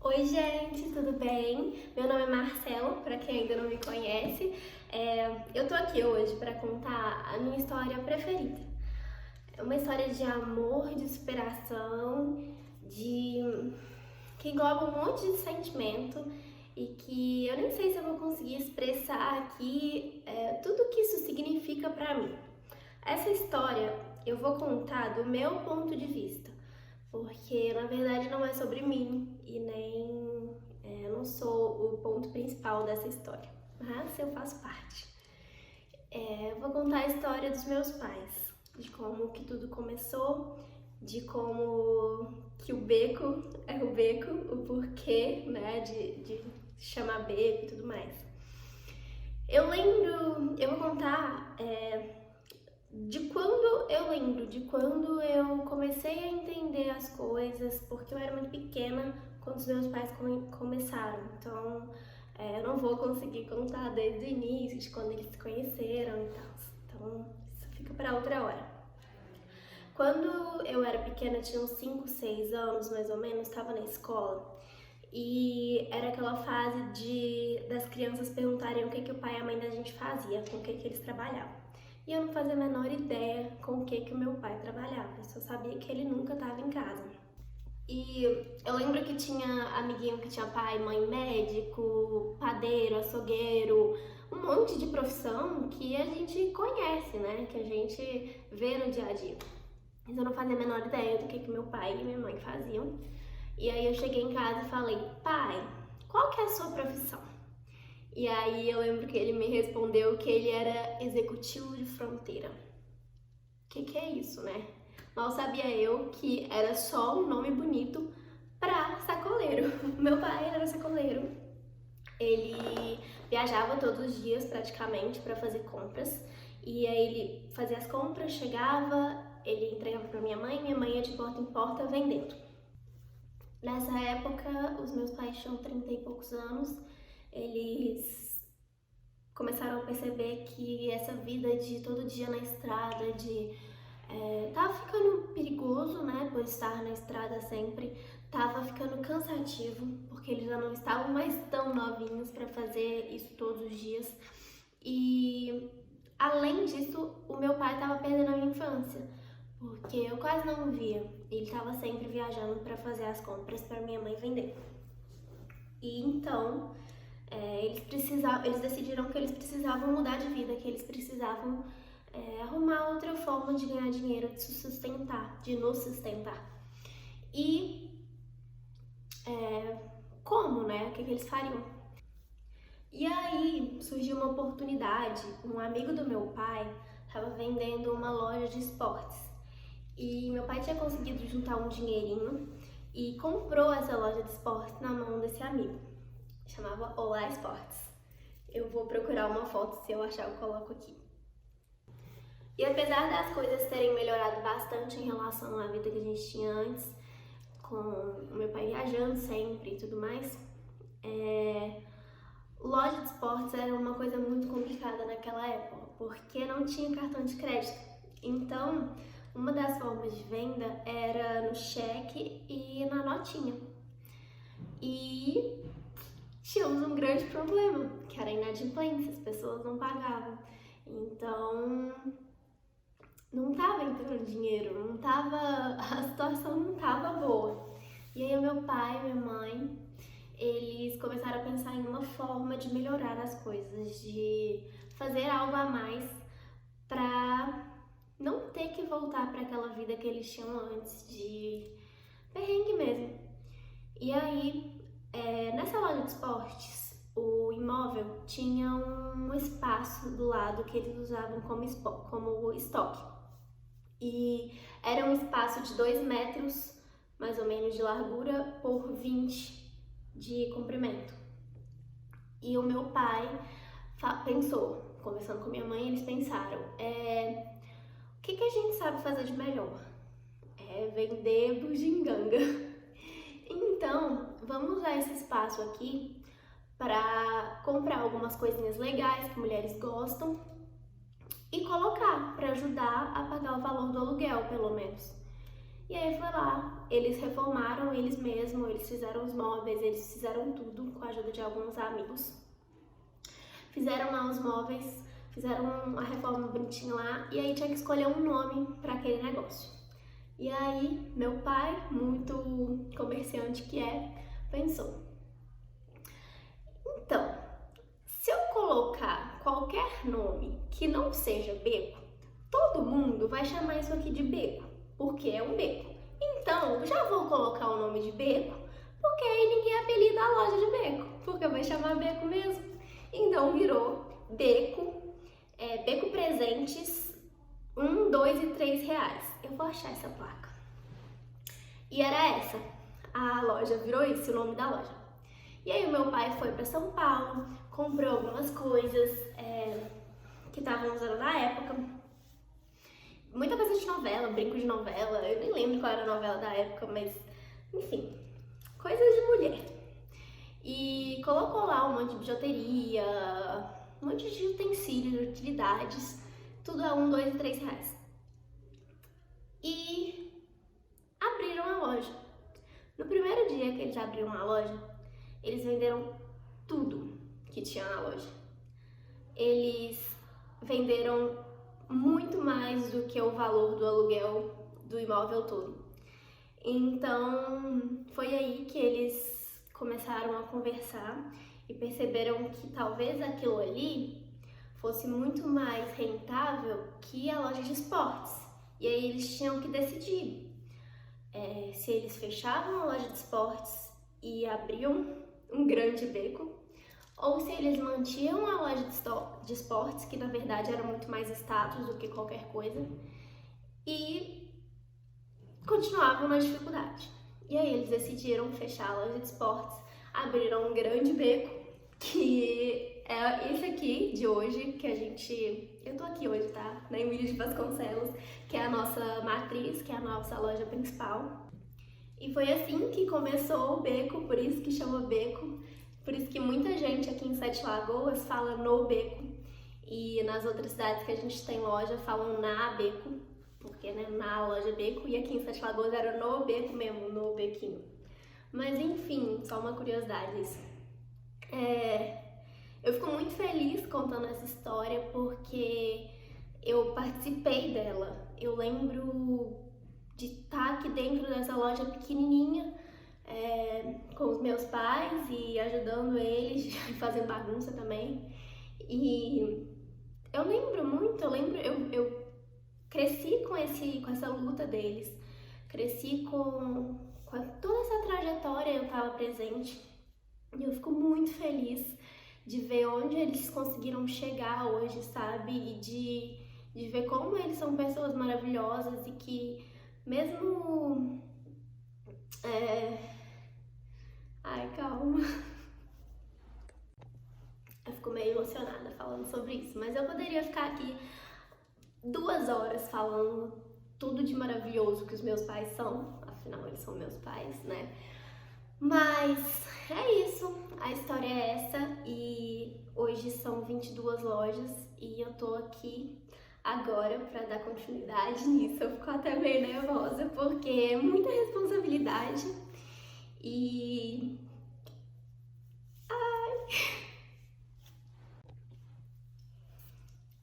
Oi, gente, tudo bem? Meu nome é Marcelo, para quem ainda não me conhece. Eu tô aqui hoje para contar a minha história preferida. É uma história de amor, de superação, que engloba um monte de sentimento e que eu nem sei se eu vou conseguir expressar aqui tudo o que isso significa para mim. Essa história eu vou contar do meu ponto de vista, porque na verdade não é sobre mim e nem eu não sou o ponto principal dessa história, mas eu faço parte. Eu vou contar a história dos meus pais, de como que tudo começou, de como que o beco é o beco, o porquê, né, de chamar beco e tudo mais. Eu vou contar de quando eu comecei a entender as coisas, porque eu era muito pequena quando os meus pais começaram. Então, eu não vou conseguir contar desde o início, de quando eles se conheceram e tal. Então, isso fica para outra hora. Quando eu era pequena, tinha uns 5, 6 anos mais ou menos, estava na escola. E era aquela fase das crianças perguntarem o que o pai e a mãe da gente fazia, com o que eles trabalhavam. E eu não fazia a menor ideia com o que o meu pai trabalhava, eu só sabia que ele nunca estava em casa. E eu lembro que tinha amiguinho que tinha pai, mãe médico, padeiro, açougueiro, um monte de profissão que a gente conhece, né? Que a gente vê no dia a dia. Mas eu não fazia a menor ideia do que meu pai e minha mãe faziam. E aí eu cheguei em casa e falei, pai, qual que é a sua profissão? E aí eu lembro que ele me respondeu que ele era executivo de fronteira. Que é isso, né? Mal sabia eu que era só um nome bonito pra sacoleiro. Meu pai era sacoleiro. Ele viajava todos os dias praticamente para fazer compras. E aí ele fazia as compras, chegava, ele entregava pra minha mãe ia de porta em porta vendendo. Nessa época, os meus pais tinham 30 e poucos anos, eles começaram a perceber que essa vida de todo dia na estrada, tava ficando perigoso, né, por estar na estrada sempre, tava ficando cansativo, porque eles já não estavam mais tão novinhos para fazer isso todos os dias. E além disso, o meu pai tava perdendo a minha infância, porque eu quase não via. Ele estava sempre viajando para fazer as compras para minha mãe vender. E então eles decidiram que eles precisavam mudar de vida, que eles precisavam arrumar outra forma de ganhar dinheiro, de se sustentar, de nos sustentar. E como, né? O que eles fariam? E aí surgiu uma oportunidade. Um amigo do meu pai estava vendendo uma loja de esportes. E meu pai tinha conseguido juntar um dinheirinho e comprou essa loja de esportes na mão desse amigo. Chamava Olá Esportes. Eu vou procurar uma foto, se eu achar eu coloco aqui. E apesar das coisas terem melhorado bastante em relação à vida que a gente tinha antes, com o meu pai viajando sempre e tudo mais, loja de esportes era uma coisa muito complicada naquela época, porque não tinha cartão de crédito. Então, uma das formas de venda era no cheque e na notinha. E tínhamos um grande problema, que era a inadimplência, as pessoas não pagavam. Então, não tava entrando dinheiro, a situação não tava boa. E aí o meu pai e minha mãe, eles começaram a pensar em uma forma de melhorar as coisas, de fazer algo a mais pra não ter que voltar para aquela vida que eles tinham antes, de perrengue mesmo. E aí, nessa loja de esportes, o imóvel tinha um espaço do lado que eles usavam como estoque. E era um espaço de 2 metros, mais ou menos, de largura por 20 de comprimento. E o meu pai pensou, conversando com minha mãe, eles pensaram, o que a gente sabe fazer de melhor? Vender bugiganga. Então, vamos usar esse espaço aqui para comprar algumas coisinhas legais que mulheres gostam e colocar para ajudar a pagar o valor do aluguel, pelo menos. E aí foi lá, eles reformaram eles mesmos, eles fizeram os móveis, eles fizeram tudo com a ajuda de alguns amigos. Fizeram lá os móveis, fizeram uma reforma bonitinha lá, e aí tinha que escolher um nome para aquele negócio. E aí meu pai, muito comerciante que é, pensou: então, se eu colocar qualquer nome que não seja beco, todo mundo vai chamar isso aqui de beco, porque é um beco. Então, já vou colocar o nome de beco, porque aí ninguém apelida a loja de beco, porque vai chamar beco mesmo. Então virou Beco, Beco Presentes, 1, 2 e 3 reais. Eu vou achar essa placa. E era essa, a loja, virou esse o nome da loja. E aí o meu pai foi para São Paulo, comprou algumas coisas que estavam usando na época. Muita coisa de novela, brinco de novela, eu nem lembro qual era a novela da época, mas enfim, coisas de mulher. E colocou lá um monte de bijuteria, um monte de utensílios, utilidades, tudo a 1, 2 e 3 reais. E abriram a loja. No primeiro dia que eles abriram a loja, eles venderam tudo que tinha na loja. Eles venderam muito mais do que o valor do aluguel do imóvel todo. Então, foi aí que eles começaram a conversar e perceberam que talvez aquilo ali fosse muito mais rentável que a loja de esportes. E aí eles tinham que decidir se eles fechavam a loja de esportes e abriam um grande beco, ou se eles mantinham a loja de esportes, que na verdade era muito mais status do que qualquer coisa, e continuavam na dificuldade. E aí eles decidiram fechar a loja de esportes, abriram um grande beco, que é esse aqui de hoje, que a gente... Eu tô aqui hoje, tá? Na Emílio de Vasconcelos, que é a nossa matriz, que é a nossa loja principal. E foi assim que começou o beco, por isso que chama beco, por isso que muita gente aqui em Sete Lagoas fala no beco, e nas outras cidades que a gente tem loja falam na beco, porque né, na loja beco, e aqui em Sete Lagoas era no beco mesmo, no bequinho. Mas enfim, só uma curiosidade isso. Eu fico muito feliz contando essa história porque eu participei dela. Eu lembro de estar aqui dentro dessa loja pequenininha com os meus pais e ajudando eles, fazendo bagunça também. E eu lembro muito, eu cresci com essa luta deles, cresci com toda essa trajetória, eu estava presente. E eu fico muito feliz de ver onde eles conseguiram chegar hoje, sabe? E de ver como eles são pessoas maravilhosas e que mesmo... Ai, calma. Eu fico meio emocionada falando sobre isso, mas eu poderia ficar aqui 2 horas falando tudo de maravilhoso que os meus pais são, afinal eles são meus pais, né? Mas é isso, a história é essa e hoje são 22 lojas e eu tô aqui agora pra dar continuidade nisso. Eu fico até meio nervosa porque é muita responsabilidade e...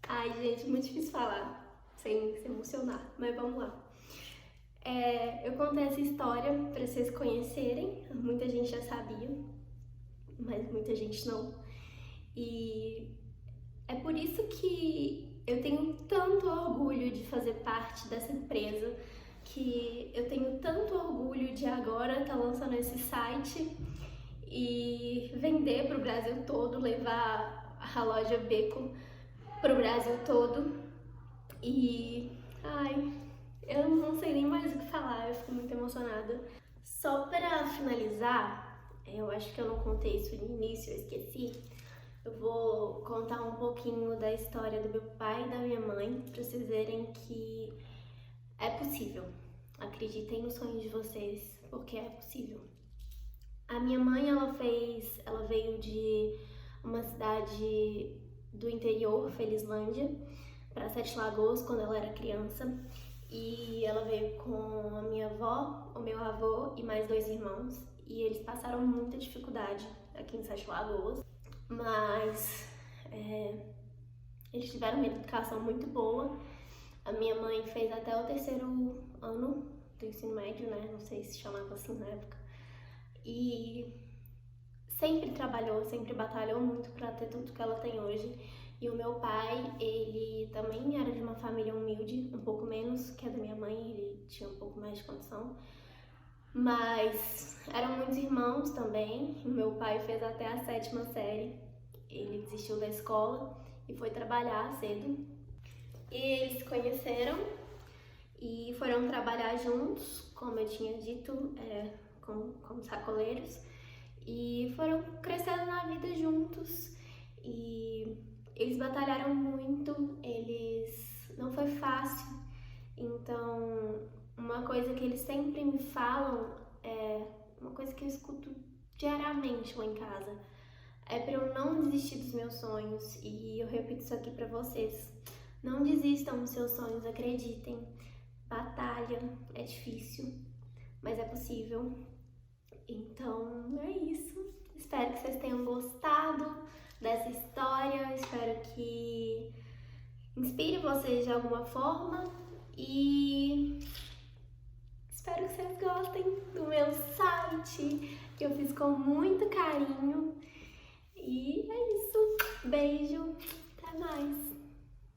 Ai, gente, muito difícil falar sem se emocionar, mas vamos lá. Eu contei essa história para vocês conhecerem, muita gente já sabia, mas muita gente não. E é por isso que eu tenho tanto orgulho de fazer parte dessa empresa, que eu tenho tanto orgulho de agora estar lançando esse site e vender para o Brasil todo, levar a loja Beco para o Brasil todo. E... ai... eu não sei nem mais o que falar, eu fico muito emocionada. Só para finalizar, eu acho que eu não contei isso no início, eu esqueci. Eu vou contar um pouquinho da história do meu pai e da minha mãe, para vocês verem que é possível. Acreditem nos sonhos de vocês, porque é possível. A minha mãe, ela veio de uma cidade do interior, Felizlândia, para Sete Lagoas, quando ela era criança. E ela veio com a minha avó, o meu avô e mais 2 irmãos. E eles passaram muita dificuldade aqui em Sete Lagoas, mas eles tiveram uma educação muito boa. A minha mãe fez até o 3º ano do ensino médio, né? Não sei se chamava assim na época. E sempre trabalhou, sempre batalhou muito para ter tudo que ela tem hoje. E o meu pai, ele também era de uma família humilde, um pouco menos que a da minha mãe, ele tinha um pouco mais de condição. Mas eram muitos irmãos também. O meu pai fez até a 7ª série. Ele desistiu da escola e foi trabalhar cedo. E eles se conheceram e foram trabalhar juntos, como eu tinha dito, como sacoleiros. E foram crescendo na vida juntos. E eles batalharam muito, não foi fácil. Então, uma coisa que eles sempre me falam, uma coisa que eu escuto diariamente lá em casa, é para eu não desistir dos meus sonhos. E eu repito isso aqui para vocês: não desistam dos seus sonhos, acreditem. Batalha, é difícil, mas é possível. Então é isso. Espero que vocês tenham gostado dessa história. Espero que inspire vocês de alguma forma. E espero que vocês gostem do meu site, que eu fiz com muito carinho. E é isso. Beijo. Até mais.